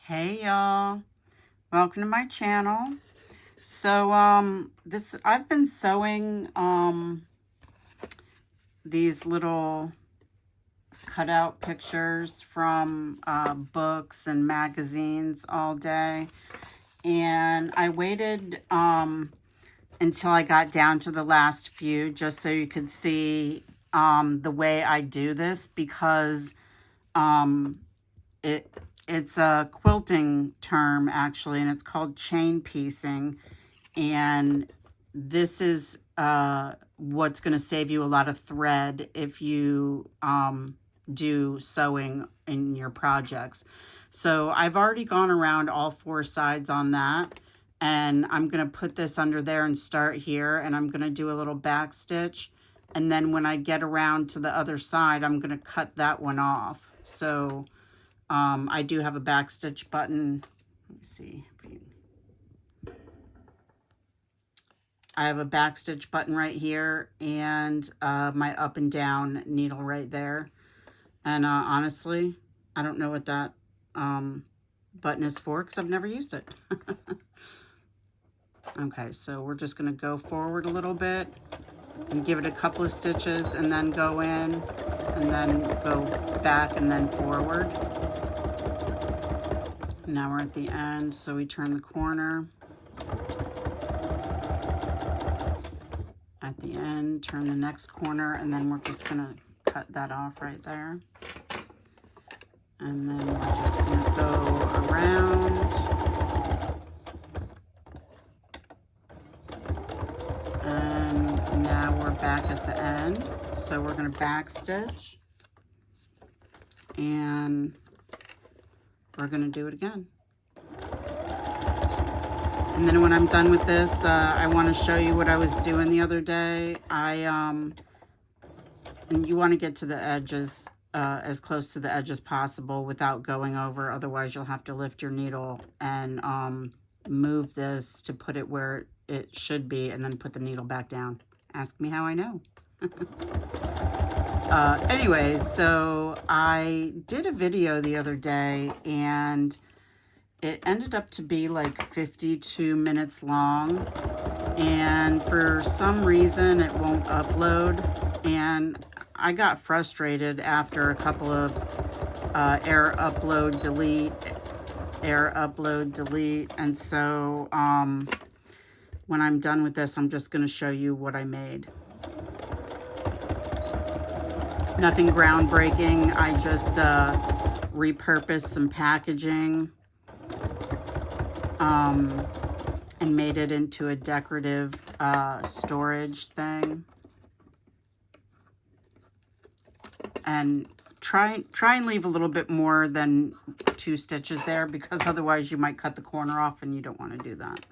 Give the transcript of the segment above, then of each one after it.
Hey y'all, welcome to my channel. So I've been sewing these little cutout pictures from books and magazines all day, and I waited until I got down to the last few just so you could see the way I do this, because um it it's a quilting term actually, and it's called chain piecing. And this is what's going to save you a lot of thread if you do sewing in your projects. So I've already gone around all four sides on that, and I'm going to put this under there and start here, and I'm going to do a little back stitch, and then when I get around to the other side I'm going to cut that one off. So I do have a back stitch button. Let me see. I have a back stitch button right here, and my up and down needle right there. And honestly, I don't know what that button is for because I've never used it. Okay, so we're just going to go forward a little bit and give it a couple of stitches, and then go in, and then go back and then forward. Now we're at the end, so we turn the corner. At the end, turn the next corner, and then we're just gonna cut that off right there. And then we're just gonna go around. And now we're back at the end. So we're gonna back stitch, and we're gonna do it again. And then when I'm done with this, I want to show you what I was doing the other day. And you want to get to the edges, as close to the edge as possible without going over. Otherwise, you'll have to lift your needle and move this to put it where it should be, and then put the needle back down. Ask me how I know. Anyways, so I did a video the other day, and it ended up to be like 52 minutes long, and for some reason it won't upload, and I got frustrated after a couple of error upload delete, and so when I'm done with this, I'm just going to show you what I made. Nothing groundbreaking. I just repurposed some packaging and made it into a decorative storage thing. And try and leave a little bit more than 2 stitches there, because otherwise you might cut the corner off, and you don't want to do that.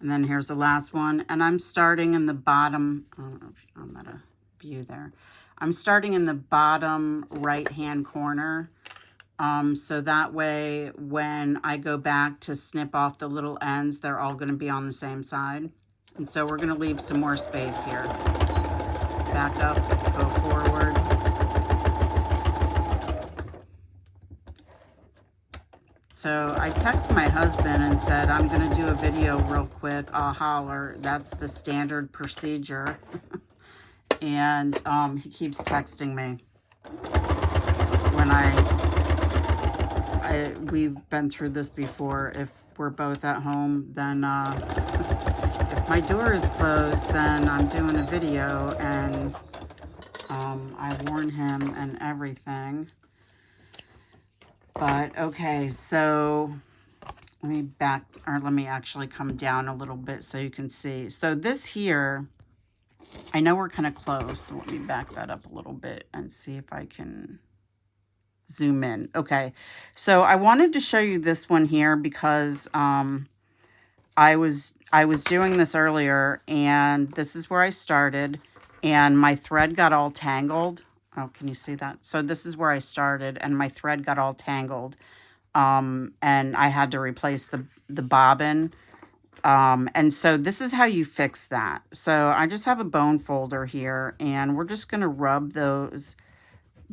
And then here's the last one, and I'm starting in the bottom. I don't know if I'm at a view there. I'm starting in the bottom right hand corner, so that way when I go back to snip off the little ends, they're all going to be on the same side. And so we're going to leave some more space here. Back up, go forward. So I texted my husband and said, I'm going to do a video real quick. I'll holler. That's the standard procedure. And he keeps texting me when we've been through this before. If we're both at home, then if my door is closed, then I'm doing a video, and I warn him and everything. But okay, so let me actually come down a little bit so you can see. So this here, I know we're kind of close, so let me back that up a little bit and see if I can zoom in. Okay, so I wanted to show you this one here because I was doing this earlier, and this is where I started, and my thread got all tangled. Oh, can you see that? So this is where I started, and my thread got all tangled, and I had to replace the bobbin. And so this is how you fix that. So I just have a bone folder here, and we're just going to rub those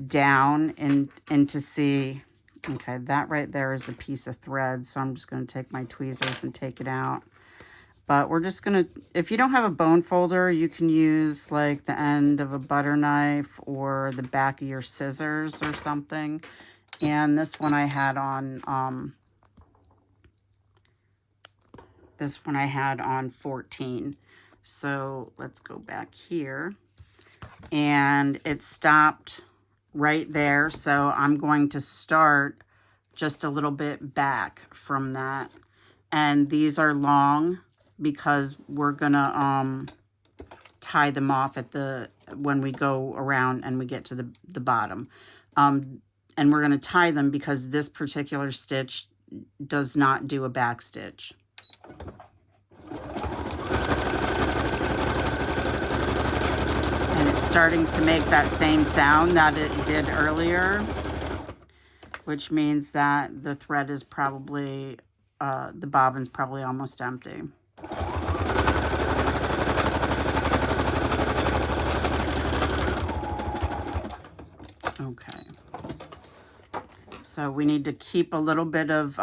down and to see. Okay, that right there is a piece of thread, so I'm just going to take my tweezers and take it out. But we're just going to, if you don't have a bone folder, you can use like the end of a butter knife or the back of your scissors or something. And this one I had on, 14. So let's go back here. And it stopped right there. So I'm going to start just a little bit back from that. And these are long because we're gonna tie them off at when we go around and we get to the bottom. And we're gonna tie them because this particular stitch does not do a back stitch. And it's starting to make that same sound that it did earlier, which means that the thread is probably, the bobbin's probably almost empty. Okay. So we need to keep a little bit of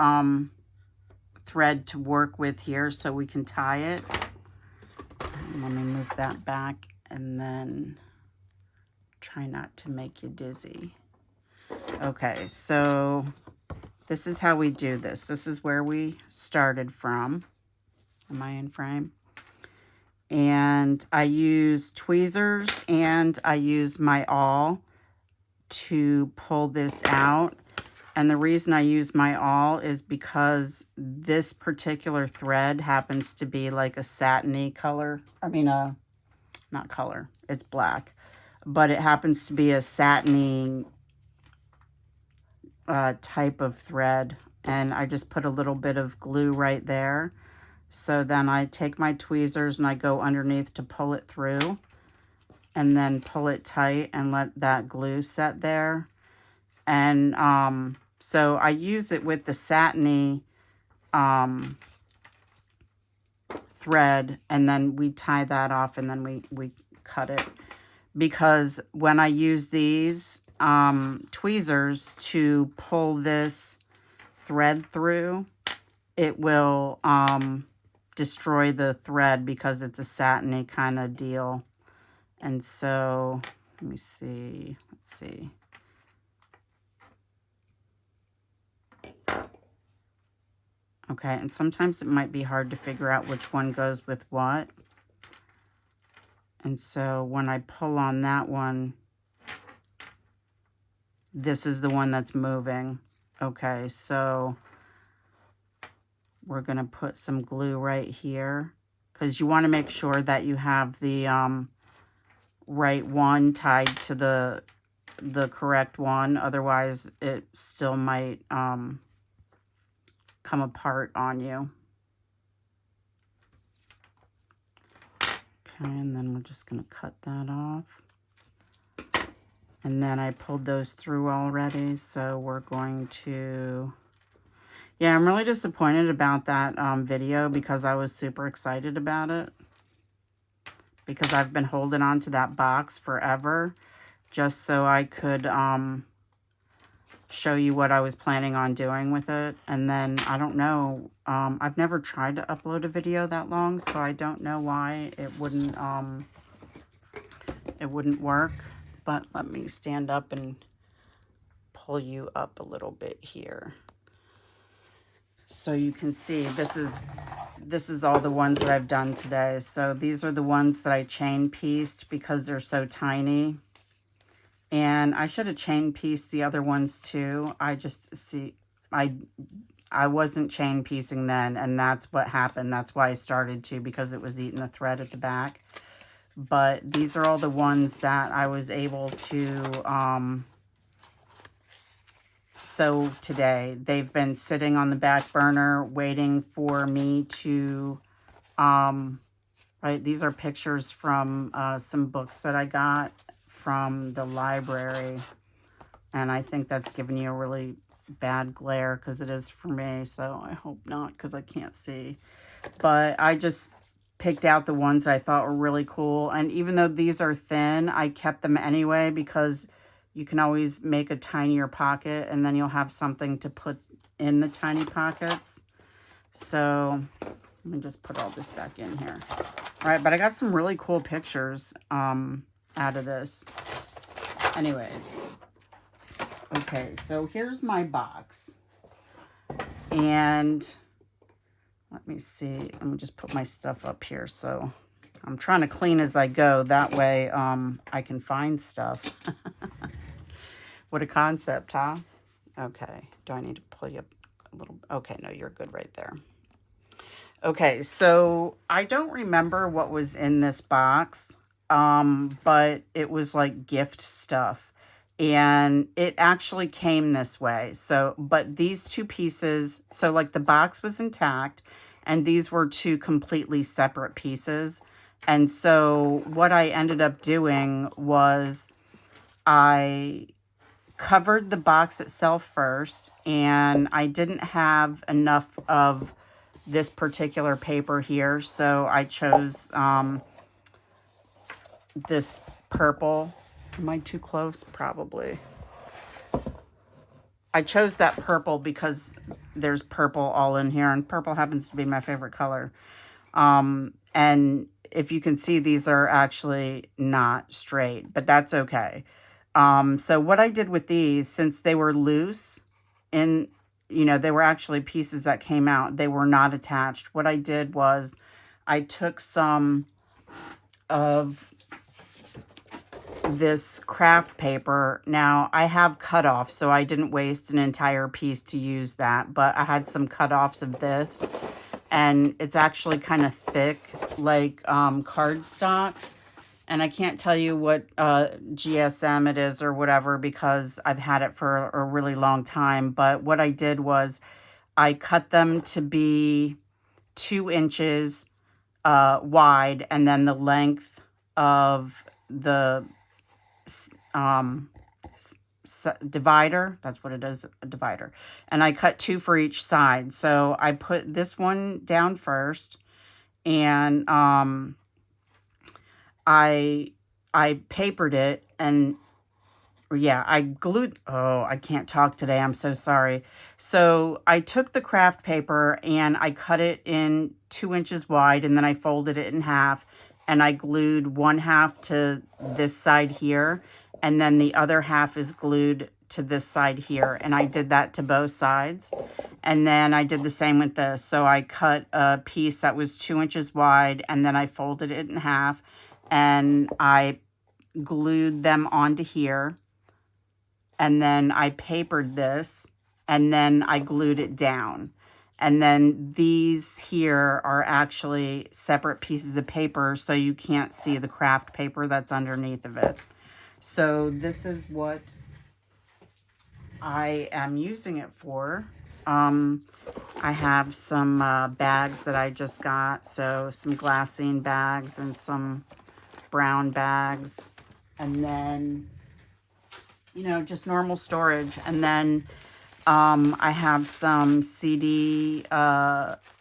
thread to work with here so we can tie it. Let me move that back and then try not to make you dizzy. Okay, so this is how we do this. This is where we started from. Am I in frame? And I use tweezers and I use my awl to pull this out. And the reason I use my awl is because this particular thread happens to be like a satiny color. I mean, not color, it's black. But it happens to be a satiny type of thread. And I just put a little bit of glue right there. So then I take my tweezers and I go underneath to pull it through. And then pull it tight and let that glue set there. And so I use it with the satiny thread, and then we tie that off, and then we cut it. Because when I use these tweezers to pull this thread through, it will destroy the thread because it's a satiny kind of deal. And so, let me see, let's see. Okay, and sometimes it might be hard to figure out which one goes with what. And so when I pull on that one, this is the one that's moving. Okay, so we're gonna put some glue right here because you wanna make sure that you have the right one tied to the correct one, otherwise it still might come apart on you. Okay, and then we're just going to cut that off. And then I pulled those through already, so we're going to... Yeah, I'm really disappointed about that video because I was super excited about it. Because I've been holding on to that box forever just so I could show you what I was planning on doing with it. And then, I don't know, I've never tried to upload a video that long, so I don't know why it wouldn't work. But let me stand up and pull you up a little bit here. So you can see this is all the ones that I've done today. So these are the ones that I chain pieced because they're so tiny. And I should have chain pieced the other ones too. I just see I wasn't chain piecing then, and that's what happened. That's why I started to, because it was eating the thread at the back. But these are all the ones that I was able to sew today. They've been sitting on the back burner waiting for me to, right, these are pictures from some books that I got from the library. And I think that's giving you a really bad glare because it is for me. So I hope not, because I can't see. but I just picked out the ones that I thought were really cool. And even though these are thin, I kept them anyway because you can always make a tinier pocket and then you'll have something to put in the tiny pockets. So let me just put all this back in here. All right, but I got some really cool pictures out of this. Anyways, okay, so here's my box. And let me see. Let me just put my stuff up here. So I'm trying to clean as I go. That way I can find stuff. What a concept, huh? Okay. Do I need to pull you up a little? Okay, no, you're good right there. Okay, so I don't remember what was in this box, but it was like gift stuff. And it actually came this way. So, but these two pieces, so like the box was intact, and these were two completely separate pieces. And so what I ended up doing was I covered the box itself first, and I didn't have enough of this particular paper here, so I chose this purple. Am I too close? Probably. I chose that purple because there's purple all in here, and purple happens to be my favorite color. And if you can see, these are actually not straight, but that's okay. So what I did with these, since they were loose and, you know, they were actually pieces that came out, they were not attached. What I did was I took some of this craft paper. Now I have cutoffs, so I didn't waste an entire piece to use that, but I had some cutoffs of this, and it's actually kind of thick, like cardstock. And I can't tell you what GSM it is or whatever because I've had it for a really long time. But what I did was I cut them to be 2 inches wide, and then the length of the divider, that's what it is, a divider. And I cut 2 for each side. So I put this one down first, and I papered it, and yeah, I glued, oh, I can't talk today, I'm so sorry. So I took the craft paper and I cut it in 2 inches wide, and then I folded it in half, and I glued 1/2 to this side here, and then the other half is glued to this side here, and I did that to both sides. And then I did the same with this. So I cut a piece that was 2 inches wide, and then I folded it in half, and I glued them onto here, and then I papered this, and then I glued it down. And then these here are actually separate pieces of paper, so you can't see the craft paper that's underneath of it. So this is what I am using it for. I have some bags that I just got, so some glassine bags and some brown bags, and then, you know, just normal storage. And then I have some CD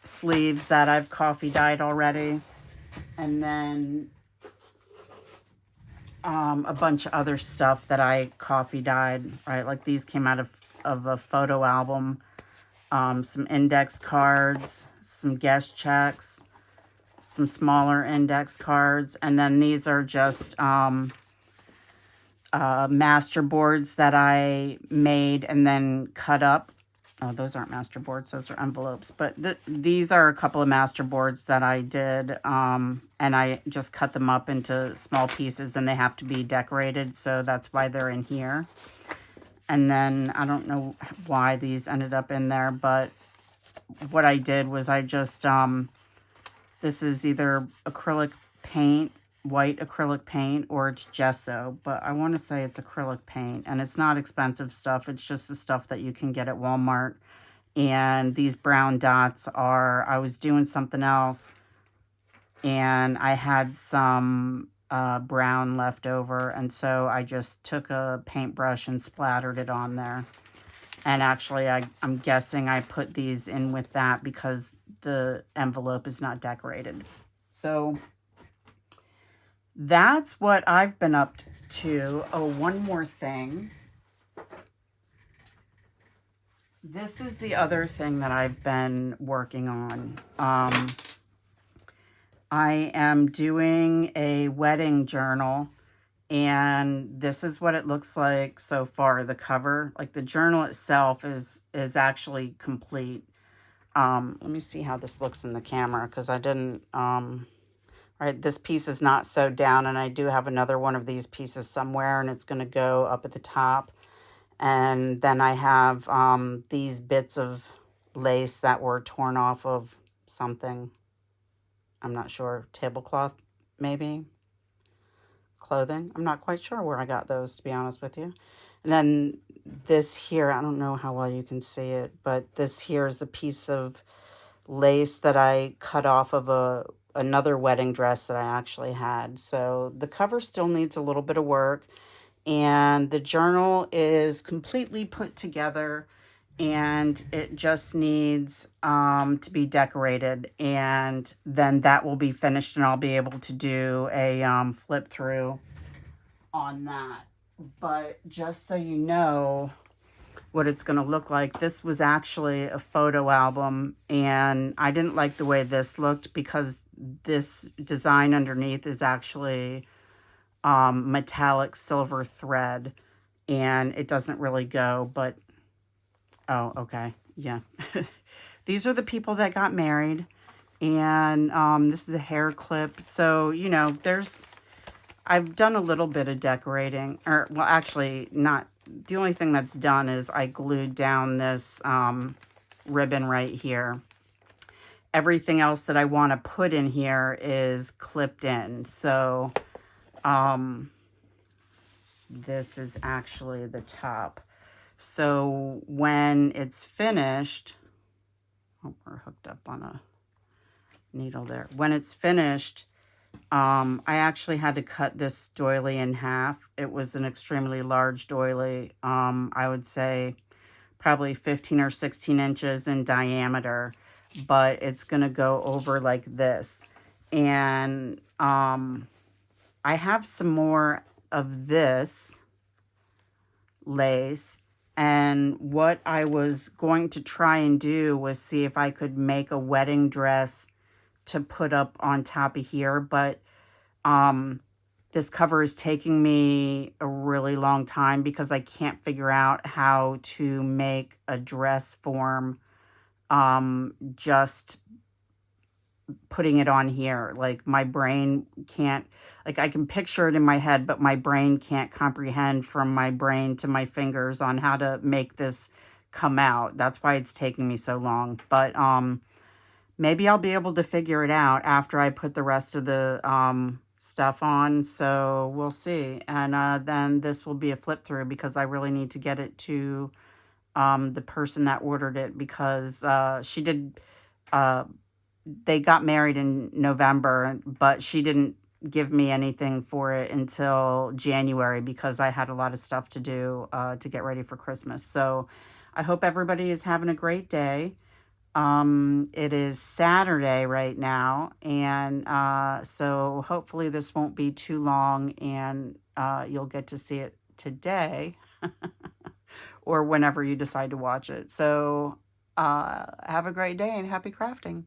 sleeves that I've coffee dyed already, and then a bunch of other stuff that I coffee dyed, right? Like these came out of a photo album, some index cards, some guest checks, some smaller index cards, and then these are just master boards that I made and then cut up. Oh, those aren't master boards, those are envelopes. But these are a couple of master boards that I did, and I just cut them up into small pieces, and they have to be decorated, so that's why they're in here. And then I don't know why these ended up in there, but what I did was I just, this is either acrylic paint, white acrylic paint, or it's gesso, but I want to say it's acrylic paint, and it's not expensive stuff. It's just the stuff that you can get at Walmart. And these brown dots are, I was doing something else, and I had some brown left over, and so I just took a paintbrush and splattered it on there. And actually, I'm guessing I put these in with that because the envelope is not decorated. So that's what I've been up to. Oh, one more thing. This is the other thing that I've been working on. I am doing a wedding journal, and this is what it looks like so far. The cover, like the journal itself is actually complete. Let me see how this looks in the camera, because I didn't, right, this piece is not sewed down, and I do have another one of these pieces somewhere, and it's going to go up at the top. And then I have these bits of lace that were torn off of something. I'm not sure. Tablecloth, maybe. Clothing. I'm not quite sure where I got those, to be honest with you. And then this here, I don't know how well you can see it, but this here is a piece of lace that I cut off of another wedding dress that I actually had. So the cover still needs a little bit of work, and the journal is completely put together, and it just needs to be decorated, and then that will be finished, and I'll be able to do a flip through on that. But just so you know what it's going to look like, this was actually a photo album, and I didn't like the way this looked because this design underneath is actually metallic silver thread, and it doesn't really go, but oh, okay, yeah. These are the people that got married, and this is a hair clip. So, you know, I've done a little bit of decorating, or, well, actually, not, the only thing that's done is I glued down this ribbon right here. Everything else that I want to put in here is clipped in. So, this is actually the top. So when it's finished, oh, we're hooked up on a needle there. When it's finished, I actually had to cut this doily in half. It was an extremely large doily. I would say probably 15 or 16 inches in diameter, but it's going to go over like this. And I have some more of this lace, and what I was going to try and do was see if I could make a wedding dress to put up on top of here, but this cover is taking me a really long time because I can't figure out how to make a dress form just putting it on here. Like, my brain can't, like, I can picture it in my head, but my brain can't comprehend from my brain to my fingers on how to make this come out. That's why it's taking me so long. But maybe I'll be able to figure it out after I put the rest of the stuff on. So we'll see. And then this will be a flip through because I really need to get it to the person that ordered it, because she did they got married in November, but she didn't give me anything for it until January because I had a lot of stuff to do to get ready for Christmas. So I hope everybody is having a great day. It is Saturday right now, and so hopefully this won't be too long, and you'll get to see it today or whenever you decide to watch it. So have a great day and happy crafting.